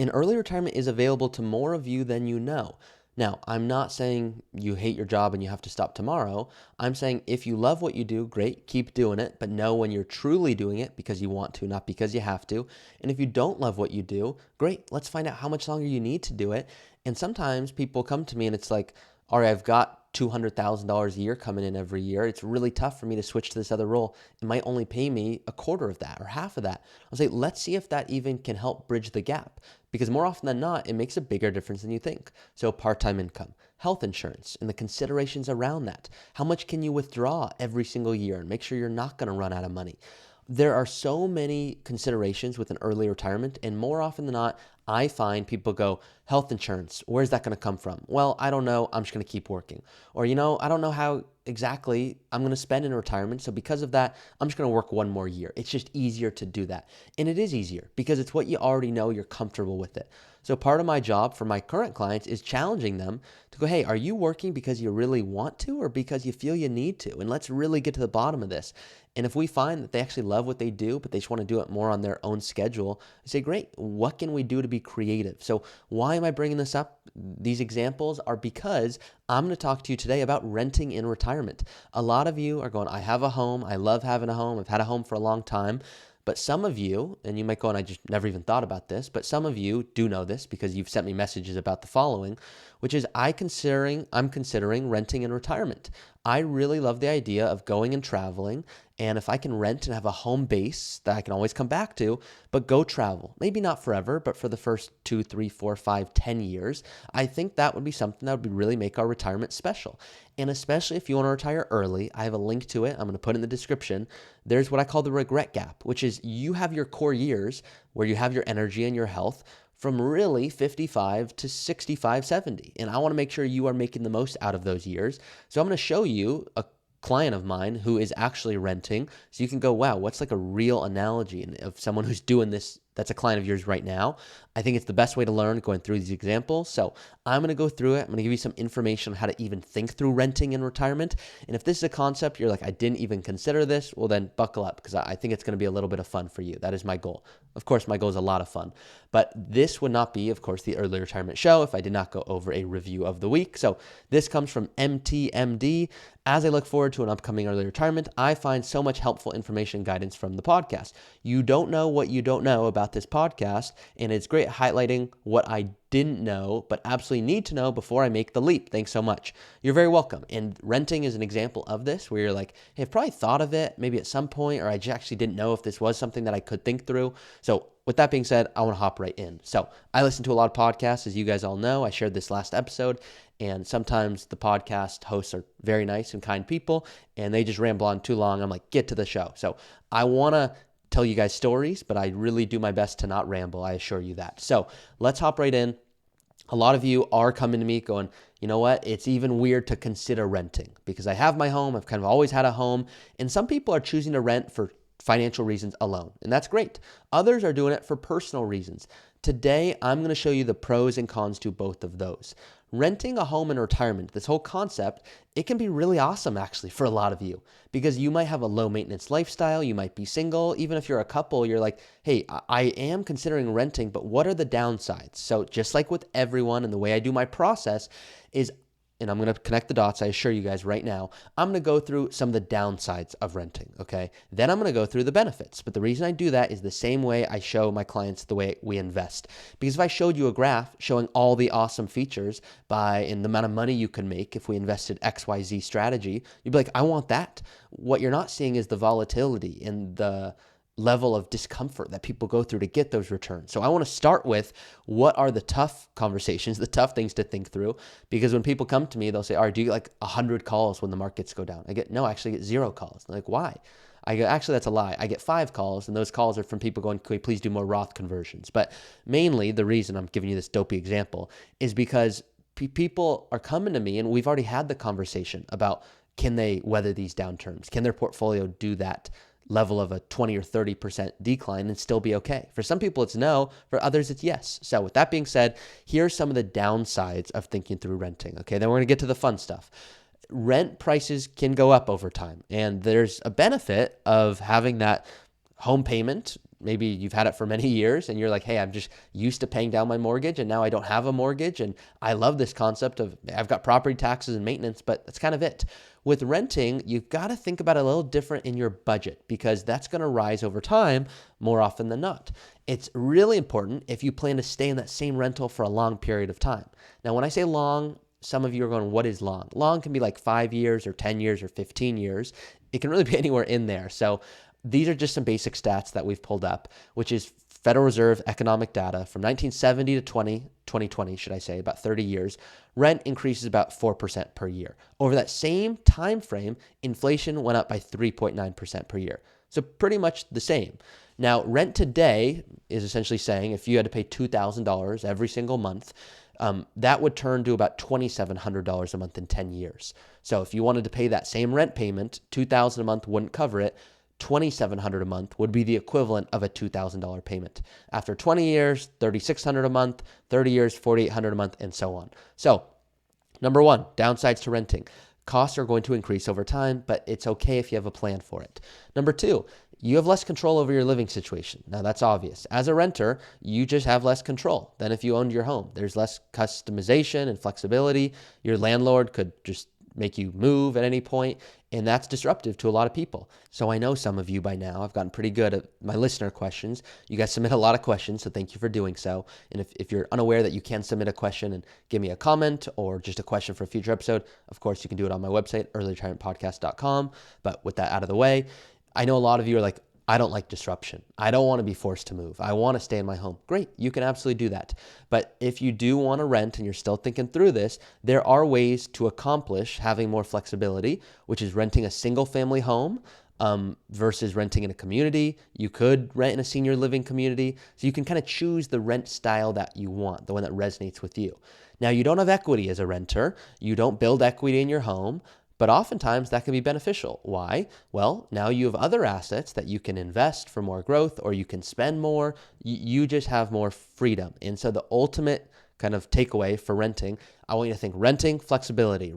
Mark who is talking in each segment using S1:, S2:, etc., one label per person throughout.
S1: And early retirement is available to more of you than you know. Now, I'm not saying you hate your job and you have to stop tomorrow. I'm saying if you love what you do, great, keep doing it, but know when you're truly doing it because you want to, not because you have to. And if you don't love what you do, great, let's find out how much longer you need to do it. And sometimes people come to me and it's like, all right, I've got $200,000 a year coming in every year. It's really tough for me to switch to this other role. It might only pay me a quarter of that or half of that. I'll say, let's see if that even can help bridge the gap. Because more often than not, it makes a bigger difference than you think. So part-time income, health insurance, and the considerations around that. How much can you withdraw every single year and make sure you're not going to run out of money? There are so many considerations with an early retirement, and more often than not, I find people go, health insurance, where's that going to come from? Well, I don't know. I'm just going to keep working. Or, I don't know how exactly I'm going to spend in retirement. So because of that, I'm just going to work one more year. It's just easier to do that. And it is easier because it's what you already know. You're comfortable with it. So part of my job for my current clients is challenging them to go, hey, are you working because you really want to or because you feel you need to? And let's really get to the bottom of this. And if we find that they actually love what they do, but they just want to do it more on their own schedule, I say, great, what can we do to be creative? So why am I bringing this up? These examples are because I'm going to talk to you today about renting in retirement. A lot of you are going, I have a home. I love having a home. I've had a home for a long time. But some of you, and you might go, and I just never even thought about this, but some of you do know this because you've sent me messages about the following, which is I'm considering renting in retirement. I really love the idea of going and traveling. And if I can rent and have a home base that I can always come back to, but go travel, maybe not forever, but for the first 2, 3, 4, 5, 10 years, I think that would be something that would really make our retirement special. And especially if you want to retire early, I have a link to it. I'm going to put it in the description. There's what I call the regret gap, which is you have your core years where you have your energy and your health from really 55 to 65, 70. And I want to make sure you are making the most out of those years. So I'm going to show you a client of mine who is actually renting. So you can go, wow, what's like a real analogy of someone who's doing this that's a client of yours right now? I think it's the best way to learn going through these examples. So I'm going to go through it. I'm going to give you some information on how to even think through renting in retirement. And if this is a concept you're like, I didn't even consider this, well then buckle up because I think it's going to be a little bit of fun for you. That is my goal. Of course, my goal is a lot of fun, but this would not be, of course, the early retirement show if I did not go over a review of the week. So this comes from MTMD. As I look forward to an upcoming early retirement, I find so much helpful information and guidance from the podcast. You don't know what you don't know about this podcast, and it's great highlighting what I didn't know, but absolutely need to know before I make the leap. Thanks so much. You're very welcome. And renting is an example of this where you're like, hey, I've probably thought of it maybe at some point, or I just actually didn't know if this was something that I could think through. So with that being said, I want to hop right in. So I listen to a lot of podcasts, as you guys all know. I shared this last episode, and sometimes the podcast hosts are very nice and kind people, and they just ramble on too long. I'm like, get to the show. So I want to tell you guys stories, but I really do my best to not ramble. I assure you that. So let's hop right in. A lot of you are coming to me going, you know what? It's even weird to consider renting because I have my home. I've kind of always had a home. And some people are choosing to rent for financial reasons alone. And that's great. Others are doing it for personal reasons. Today, I'm going to show you the pros and cons to both of those. Renting a home in retirement, this whole concept, it can be really awesome actually for a lot of you because you might have a low maintenance lifestyle. You might be single. Even if you're a couple, you're like, hey, I am considering renting, but what are the downsides? So just like with everyone and the way I do my process is, and I'm going to connect the dots, I assure you guys right now, I'm going to go through some of the downsides of renting, okay? Then I'm going to go through the benefits. But the reason I do that is the same way I show my clients the way we invest. Because if I showed you a graph showing all the awesome features and the amount of money you can make if we invested XYZ strategy, you'd be like, I want that. What you're not seeing is the volatility and the level of discomfort that people go through to get those returns. So I want to start with what are the tough conversations, the tough things to think through, because when people come to me, they'll say, all right, do you get like 100 calls when the markets go down? I get, no, I actually get 0 calls. They're like, why? I go, actually, that's a lie. I get 5 calls, and those calls are from people going, can we please do more Roth conversions? But mainly the reason I'm giving you this dopey example is because people are coming to me, and we've already had the conversation about can they weather these downturns? Can their portfolio do that level of a 20 or 30% decline and still be okay? For some people, it's no. For others, it's yes. So with that being said, here are some of the downsides of thinking through renting. Okay, then we're going to get to the fun stuff. Rent prices can go up over time, and there's a benefit of having that home payment maybe you've had it for many years and you're like, hey, I'm just used to paying down my mortgage and now I don't have a mortgage. And I love this concept of I've got property taxes and maintenance, but that's kind of it. With renting, you've got to think about it a little different in your budget because that's going to rise over time more often than not. It's really important if you plan to stay in that same rental for a long period of time. Now, when I say long, some of you are going, what is long? Long can be like 5 years or 10 years or 15 years. It can really be anywhere in there. So these are just some basic stats that we've pulled up, which is Federal Reserve economic data from 1970 to 2020, should I say, about 30 years. Rent increases about 4% per year. Over that same time frame, inflation went up by 3.9% per year. So pretty much the same. Now, rent today is essentially saying if you had to pay $2,000 every single month, that would turn to about $2,700 a month in 10 years. So if you wanted to pay that same rent payment, $2,000 a month wouldn't cover it. $2,700 a month would be the equivalent of a $2,000 payment. After 20 years, $3,600 a month, 30 years, $4,800 a month, and so on. So, number one, downsides to renting. Costs are going to increase over time, but it's okay if you have a plan for it. Number two, you have less control over your living situation. Now, that's obvious. As a renter, you just have less control than if you owned your home. There's less customization and flexibility. Your landlord could just make you move at any point, and that's disruptive to a lot of people. So I know some of you by now, I've gotten pretty good at my listener questions. You guys submit a lot of questions, so thank you for doing so. And if you're unaware that you can submit a question and give me a comment or just a question for a future episode, of course, you can do it on my website, earlyretirement.podcast.com. But with that out of the way, I know a lot of you are like, I don't like disruption. I don't want to be forced to move. I want to stay in my home. Great, you can absolutely do that. But if you do want to rent and you're still thinking through this, there are ways to accomplish having more flexibility, which is renting a single family home versus renting in a community. You could rent in a senior living community. So you can kind of choose the rent style that you want, the one that resonates with you. Now, you don't have equity as a renter. You don't build equity in your home. But oftentimes that can be beneficial. Why? Well, now you have other assets that you can invest for more growth or you can spend more. You just have more freedom. And so the ultimate kind of takeaway for renting, I want you to think renting, flexibility.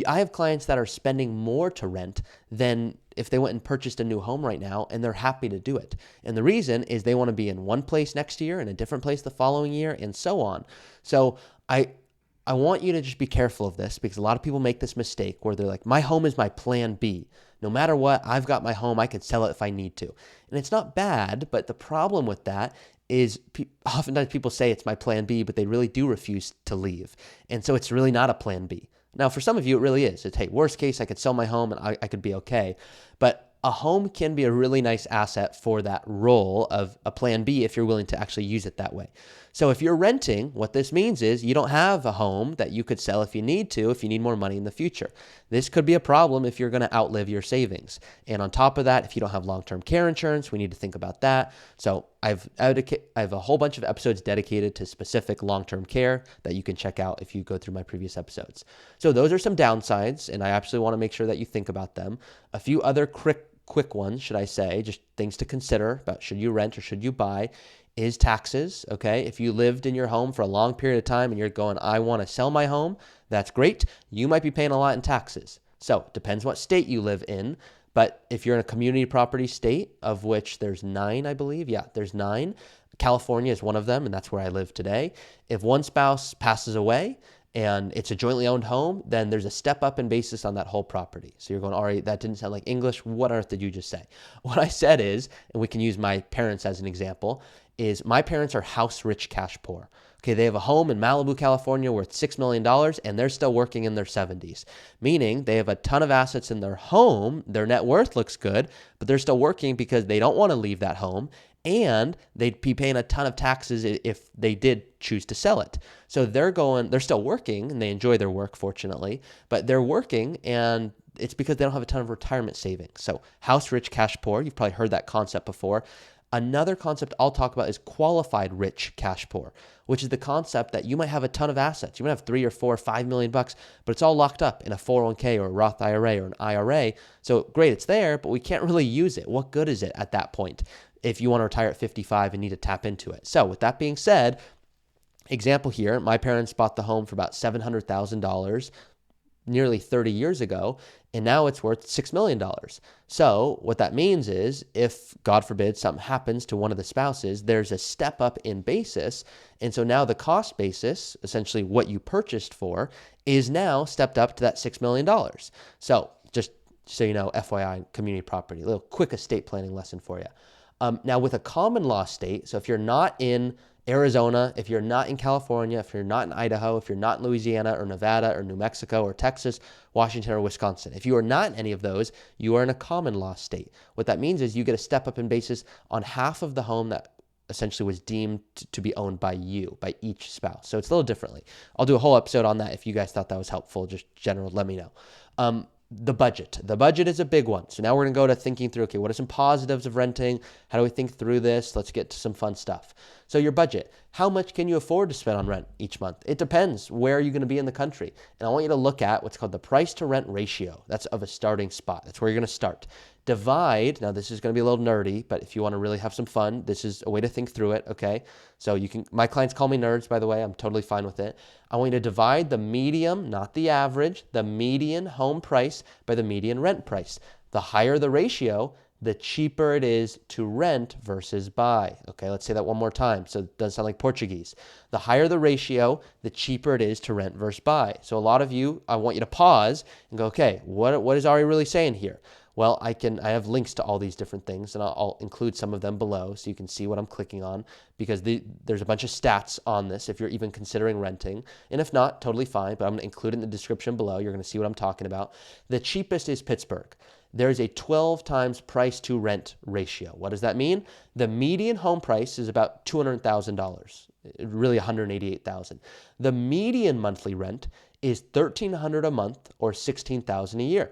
S1: I have clients that are spending more to rent than if they went and purchased a new home right now, and they're happy to do it. And the reason is they want to be in one place next year and a different place the following year and so on. So I want you to just be careful of this because a lot of people make this mistake where they're like, my home is my plan B. No matter what, I've got my home. I could sell it if I need to. And it's not bad, but the problem with that is oftentimes people say it's my plan B, but they really do refuse to leave. And so it's really not a plan B. Now, for some of you, it really is. It's, hey, worst case, I could sell my home and I could be okay. But a home can be a really nice asset for that role of a plan B if you're willing to actually use it that way. So if you're renting, what this means is you don't have a home that you could sell if you need more money in the future. This could be a problem if you're going to outlive your savings. And on top of that, if you don't have long-term care insurance, we need to think about that. So I have a whole bunch of episodes dedicated to specific long-term care that you can check out if you go through my previous episodes. So those are some downsides, and I absolutely want to make sure that you think about them. A few other quick ones, should I say, just things to consider about should you rent or should you buy, is taxes, okay? If you lived in your home for a long period of time and you're going, I want to sell my home, that's great. You might be paying a lot in taxes. So it depends what state you live in, but if you're in a community property state, of which there's 9, I believe, there's 9. California is one of them, and that's where I live today. If one spouse passes away, and it's a jointly owned home, then there's a step up in basis on that whole property. So you're going, Ari, that didn't sound like English. What on earth did you just say? What I said is, and we can use my parents as an example, is my parents are house rich, cash poor. Okay, they have a home in Malibu, California worth $6 million, and they're still working in their 70s, meaning they have a ton of assets in their home. Their net worth looks good, but they're still working because they don't want to leave that home. And they'd be paying a ton of taxes if they did choose to sell it. So they're still working and they enjoy their work, fortunately, but they're working and it's because they don't have a ton of retirement savings. So house rich, cash poor, you've probably heard that concept before. Another concept I'll talk about is qualified rich, cash poor, which is the concept that you might have a ton of assets. You might have 3 or 4 or 5 million bucks, but it's all locked up in a 401k or a Roth IRA or an IRA. So great, it's there, but we can't really use it. What good is it at that point if you want to retire at 55 and need to tap into it? So with that being said, example here, my parents bought the home for about $700,000 nearly 30 years ago, and now it's worth $6 million. So what that means is if, God forbid, something happens to one of the spouses, there's a step up in basis. And so now the cost basis, essentially what you purchased for, is now stepped up to that $6 million. So just so you know, FYI, community property, a little quick estate planning lesson for you. Now with a common law state, so if you're not in Arizona, if you're not in California, if you're not in Idaho, if you're not in Louisiana or Nevada or New Mexico or Texas, Washington or Wisconsin, if you are not in any of those, you are in a common law state. What that means is you get a step up in basis on half of the home that essentially was deemed to be owned by you, by each spouse. So it's a little differently. I'll do a whole episode on that if you guys thought that was helpful, just general, let me know. The budget. The budget is a big one. So now we're going to go to thinking through, okay, what are some positives of renting? How do we think through this? Let's get to some fun stuff. So your budget. How much can you afford to spend on rent each month? It depends. Where are you going to be in the country? And I want you to look at what's called the price to rent ratio. That's of a starting spot. That's where you're going to start. Divide. Now this is going to be a little nerdy, but if you want to really have some fun, this is a way to think through it, okay? So you can, my clients call me nerds, by the way. I'm totally fine with it. I want you to divide the median, not the average, the median home price by the median rent price. The higher the ratio, the cheaper it is to rent versus buy. Okay, let's say that one more time so it doesn't sound like Portuguese. The higher the ratio, the cheaper it is to rent versus buy. So a lot of you, I want you to pause and go, okay, what is Ari really saying here? Well, I have links to all these different things, and I'll include some of them below so you can see what I'm clicking on, because there's a bunch of stats on this if you're even considering renting. And if not, totally fine, but I'm going to include it in the description below. You're going to see what I'm talking about. The cheapest is Pittsburgh. There's a 12 times price to rent ratio. What does that mean? The median home price is about $200,000, really $188,000. The median monthly rent is $1,300 a month or $16,000 a year.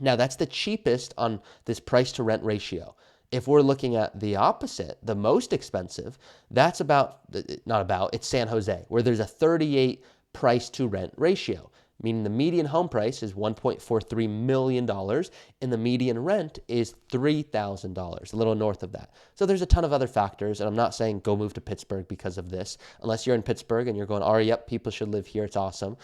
S1: Now, that's the cheapest on this price to rent ratio. If we're looking at the opposite, the most expensive, that's it's San Jose, where there's a 38 price to rent ratio, meaning the median home price is $1.43 million and the median rent is $3,000, a little north of that. So there's a ton of other factors, and I'm not saying go move to Pittsburgh because of this. Unless you're in Pittsburgh and you're going, oh, yep, people should live here, it's awesome.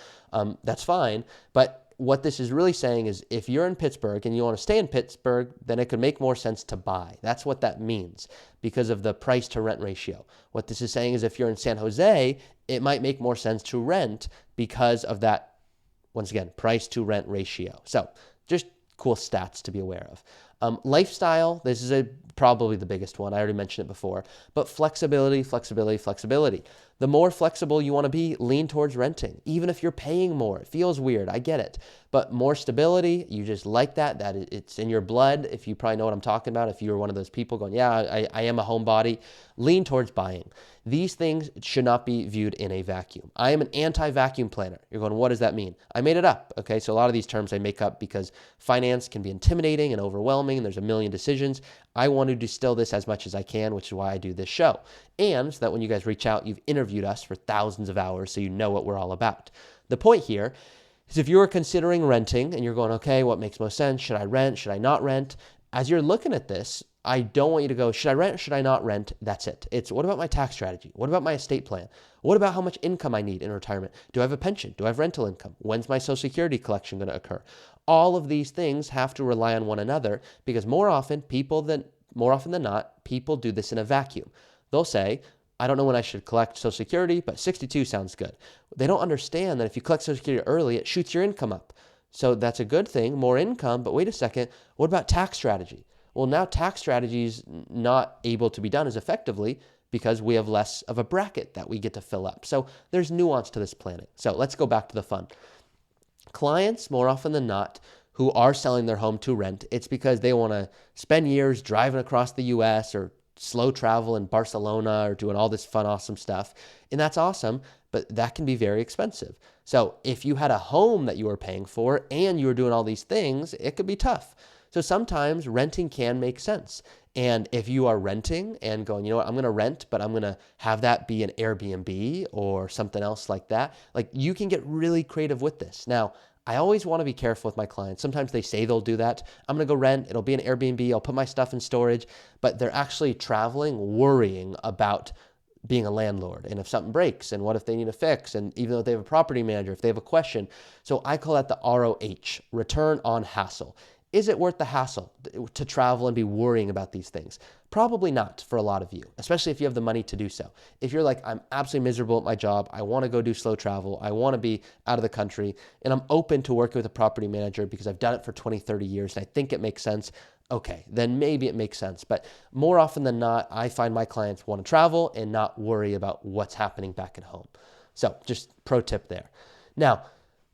S1: That's fine, but what this is really saying is if you're in Pittsburgh and you want to stay in Pittsburgh, then it could make more sense to buy. That's what that means because of the price to rent ratio. What this is saying is if you're in San Jose, it might make more sense to rent because of that, once again, price to rent ratio. So just cool stats to be aware of. Lifestyle, this is probably the biggest one. I already mentioned it before, but flexibility. The more flexible you want to be, lean towards renting. Even if you're paying more, it feels weird. I get it. But more stability, you just like that it's in your blood. If you probably know what I'm talking about, if you're one of those people going, yeah, I am a homebody, lean towards buying. These things should not be viewed in a vacuum. I am an anti-vacuum planner. You're going, what does that mean? I made it up. Okay, so a lot of these terms I make up because finance can be intimidating and overwhelming, and there's a million decisions. I want to distill this as much as I can, which is why I do this show. And so that when you guys reach out, you've interviewed us for thousands of hours, so you know what we're all about. The point here is if you're considering renting and you're going, okay, what makes most sense? Should I rent? Should I not rent? As you're looking at this, I don't want you to go, should I rent? Should I not rent? That's it. It's what about my tax strategy? What about my estate plan? What about how much income I need in retirement? Do I have a pension? Do I have rental income? When's my Social Security collection going to occur? All of these things have to rely on one another because more often than not, people do this in a vacuum. They'll say, I don't know when I should collect Social Security, but 62 sounds good. They don't understand that if you collect Social Security early, it shoots your income up. So that's a good thing, more income, but wait a second, what about tax strategy? Well, now tax strategy is not able to be done as effectively because we have less of a bracket that we get to fill up. So there's nuance to this planning. So let's go back to the fun. Clients, more often than not, who are selling their home to rent, it's because they want to spend years driving across the U.S. or slow travel in Barcelona or doing all this fun, awesome stuff. And that's awesome, but that can be very expensive. So if you had a home that you were paying for and you were doing all these things, it could be tough. So sometimes renting can make sense. And if you are renting and going, you know what, I'm going to rent, but I'm going to have that be an Airbnb or something else like that, like you can get really creative with this. Now, I always want to be careful with my clients. Sometimes they say they'll do that. I'm going to go rent. It'll be an Airbnb. I'll put my stuff in storage, but they're actually traveling, worrying about being a landlord, and if something breaks, and what if they need a fix, and even though they have a property manager, if they have a question. So I call that the ROH, return on hassle. Is it worth the hassle to travel and be worrying about these things? Probably not for a lot of you, especially if you have the money to do so. If you're like, I'm absolutely miserable at my job, I want to go do slow travel, I want to be out of the country, and I'm open to working with a property manager because I've done it for 20, 30 years, and I think it makes sense, okay, then maybe it makes sense. But more often than not, I find my clients want to travel and not worry about what's happening back at home. So just pro tip there. Now,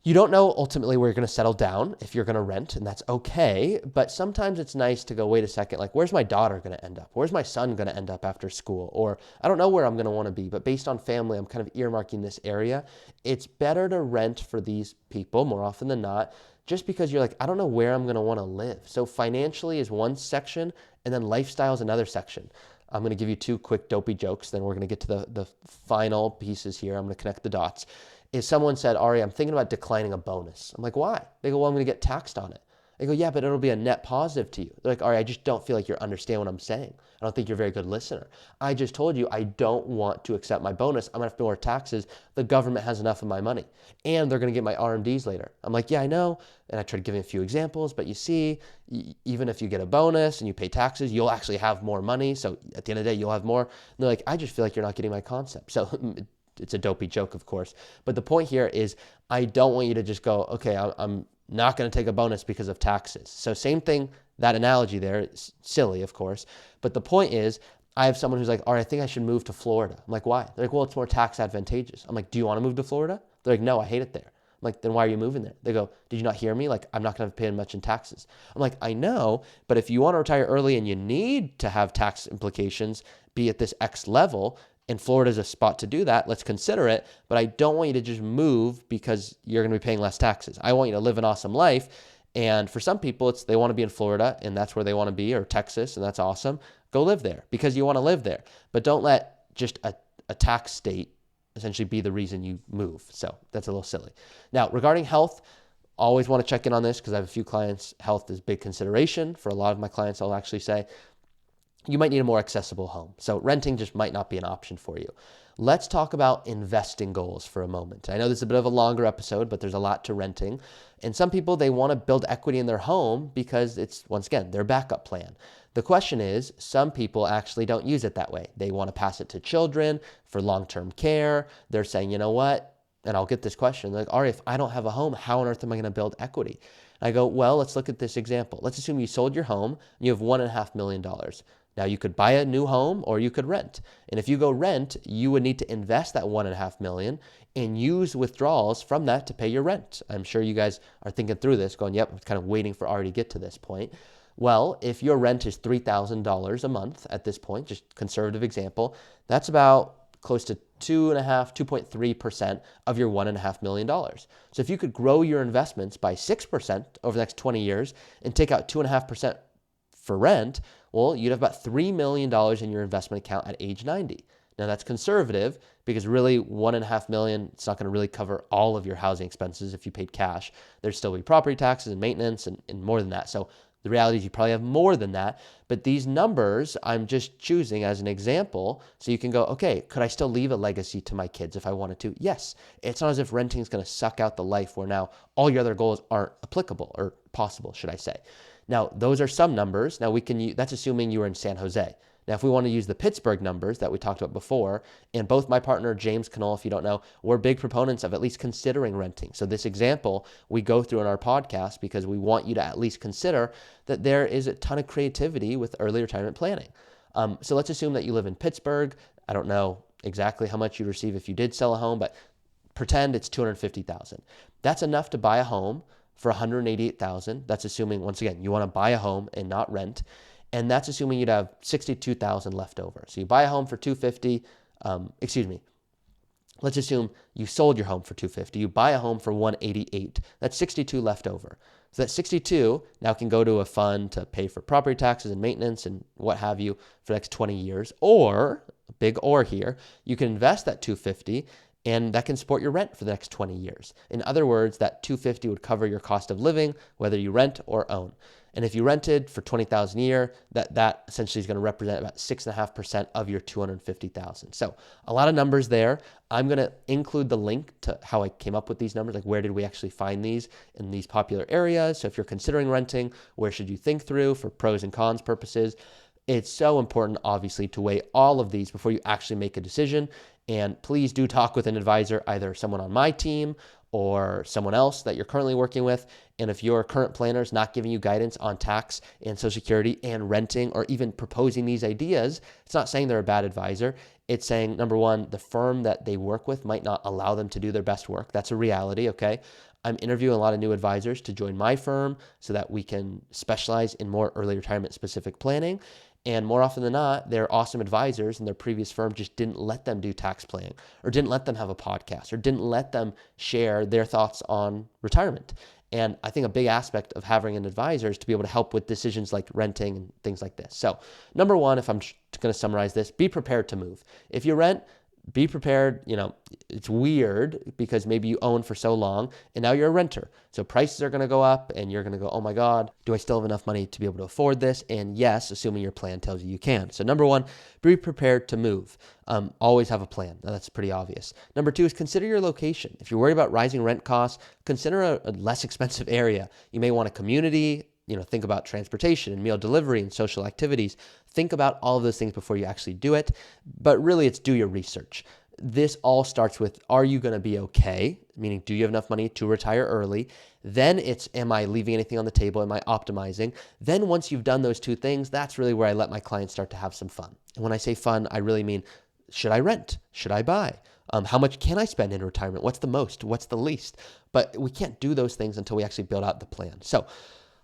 S1: you don't know ultimately where you're going to settle down if you're going to rent, and that's okay. But sometimes it's nice to go, wait a second, like, where's my daughter going to end up? Where's my son going to end up after school? Or I don't know where I'm going to want to be, but based on family, I'm kind of earmarking this area. It's better to rent for these people more often than not, just because you're like, I don't know where I'm going to want to live. So financially is one section, and then lifestyle is another section. I'm going to give you two quick dopey jokes, then we're going to get to the final pieces here. I'm going to connect the dots. Is someone said, Ari, I'm thinking about declining a bonus. I'm like, why? They go, well, I'm going to get taxed on it. I go, yeah, but it'll be a net positive to you. They're like, Ari, I just don't feel like you understand what I'm saying. I don't think you're a very good listener. I just told you I don't want to accept my bonus. I'm going to have to pay more taxes. The government has enough of my money. And they're going to get my RMDs later. I'm like, yeah, I know. And I tried giving a few examples, but you see, even if you get a bonus and you pay taxes, you'll actually have more money. So at the end of the day, you'll have more. And they're like, I just feel like you're not getting my concept. So it's a dopey joke, of course. But the point here is I don't want you to just go, okay, I'm not going to take a bonus because of taxes. So same thing, that analogy there is silly, of course. But the point is, I have someone who's like, all right, I think I should move to Florida. I'm like, why? They're like, well, it's more tax advantageous. I'm like, do you want to move to Florida? They're like, no, I hate it there. I'm like, then why are you moving there? They go, did you not hear me? Like, I'm not going to pay much in taxes. I'm like, I know, but if you want to retire early and you need to have tax implications, be at this X level, and Florida is a spot to do that, let's consider it. But I don't want you to just move because you're going to be paying less taxes. I want you to live an awesome life. And for some people, it's they want to be in Florida and that's where they want to be, or Texas, and that's awesome. Go live there because you want to live there. But don't let just a tax state essentially be the reason you move. So that's a little silly. Now, regarding health, always want to check in on this because I have a few clients. Health is big consideration. For a lot of my clients, I'll actually say, you might need a more accessible home. So renting just might not be an option for you. Let's talk about investing goals for a moment. I know this is a bit of a longer episode, but there's a lot to renting. And some people, they want to build equity in their home because it's, once again, their backup plan. The question is, some people actually don't use it that way. They want to pass it to children for long-term care. They're saying, you know what? And I'll get this question, like, Ari, if I don't have a home, how on earth am I going to build equity? And I go, well, let's look at this example. Let's assume you sold your home and you have $1.5 million. Now you could buy a new home or you could rent. And if you go rent, you would need to invest that $1.5 million and use withdrawals from that to pay your rent. I'm sure you guys are thinking through this going, yep, I'm kind of waiting for Ari to get to this point. Well, if your rent is $3,000 a month at this point, just conservative example, that's about close to 2.3% of your $1.5 million. So if you could grow your investments by 6% over the next 20 years and take out 2.5% for rent, well, you'd have about $3 million in your investment account at age 90. Now that's conservative because really $1.5 million, it's not going to really cover all of your housing expenses if you paid cash. There's still be property taxes and maintenance and more than that. So the reality is you probably have more than that, but these numbers I'm just choosing as an example so you can go, okay, could I still leave a legacy to my kids if I wanted to? Yes. It's not as if renting is going to suck out the life where now all your other goals aren't applicable or possible, should I say. Now, those are some numbers. Now, that's assuming you were in San Jose. Now, if we want to use the Pittsburgh numbers that we talked about before, and both my partner, James Knoll, if you don't know, we're big proponents of at least considering renting. So this example we go through in our podcast because we want you to at least consider that there is a ton of creativity with early retirement planning. So let's assume that you live in Pittsburgh. I don't know exactly how much you'd receive if you did sell a home, but pretend it's $250,000. That's enough to buy a home for $188,000. That's assuming, once again, you want to buy a home and not rent. And that's assuming you'd have $62,000 left over. So you buy a home for $250,000, let's assume you sold your home for $250,000. You buy a home for $188,000. That's $62,000 left over. So that $62,000 now can go to a fund to pay for property taxes and maintenance and what have you for the next 20 years. Or, a big or here, you can invest that $250,000 and that can support your rent for the next 20 years. In other words, that $250,000 would cover your cost of living, whether you rent or own. And if you rented for $20,000 a year, that essentially is going to represent about 6.5% of your $250,000. So a lot of numbers there. I'm going to include the link to how I came up with these numbers, like where did we actually find these in these popular areas. So if you're considering renting, where should you think through for pros and cons purposes? It's so important, obviously, to weigh all of these before you actually make a decision. And please do talk with an advisor, either someone on my team or someone else that you're currently working with. And if your current planner is not giving you guidance on tax and Social Security and renting, or even proposing these ideas, it's not saying they're a bad advisor. It's saying, number one, the firm that they work with might not allow them to do their best work. That's a reality, okay? I'm interviewing a lot of new advisors to join my firm so that we can specialize in more early retirement specific planning. And more often than not, they're awesome advisors, and their previous firm just didn't let them do tax planning, or didn't let them have a podcast, or didn't let them share their thoughts on retirement. And I think a big aspect of having an advisor is to be able to help with decisions like renting and things like this. So number one, if I'm going to summarize this, be prepared to move. If you rent, be prepared. It's weird because maybe you own for so long and now you're a renter. So prices are going to go up and you're going to go, oh my God, do I still have enough money to be able to afford this? And yes, assuming your plan tells you you can. So number one, be prepared to move. Always have a plan. Now, that's pretty obvious. Number two is consider your location. If you're worried about rising rent costs, consider a less expensive area. You may want a community. Think about transportation and meal delivery and social activities. Think about all of those things before you actually do it. But really, it's do your research. This all starts with, are you going to be okay? Meaning, do you have enough money to retire early? Then it's, am I leaving anything on the table? Am I optimizing? Then once you've done those two things, that's really where I let my clients start to have some fun. And when I say fun, I really mean, should I rent? Should I buy? How much can I spend in retirement? What's the most? What's the least? But we can't do those things until we actually build out the plan. So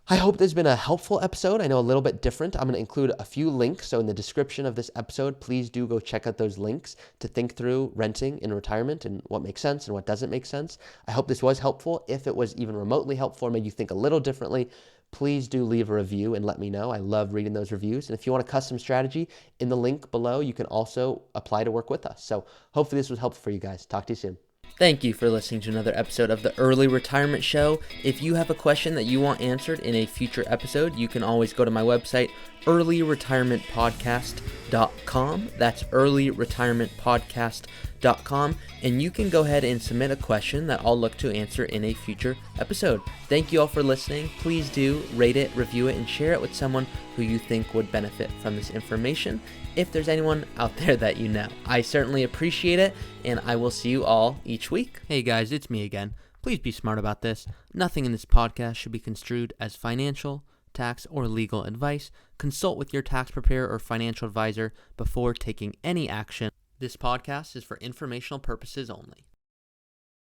S1: I hope this has been a helpful episode. I know a little bit different. I'm going to include a few links. So in the description of this episode, please do go check out those links to think through renting in retirement and what makes sense and what doesn't make sense. I hope this was helpful. If it was even remotely helpful or made you think a little differently, please do leave a review and let me know. I love reading those reviews. And if you want a custom strategy, in the link below, you can also apply to work with us. So hopefully this was helpful for you guys. Talk to you soon. Thank you for listening to another episode of the Early Retirement Show. If you have a question that you want answered in a future episode, you can always go to my website, earlyretirementpodcast.com. That's earlyretirementpodcast.com. And you can go ahead and submit a question that I'll look to answer in a future episode. Thank you all for listening. Please do rate it, review it, and share it with someone who you think would benefit from this information. If there's anyone out there that you know, I certainly appreciate it, and I will see you all each week. Hey guys, it's me again. Please be smart about this. Nothing in this podcast should be construed as financial, tax, or legal advice. Consult with your tax preparer or financial advisor before taking any action. This podcast is for informational purposes only.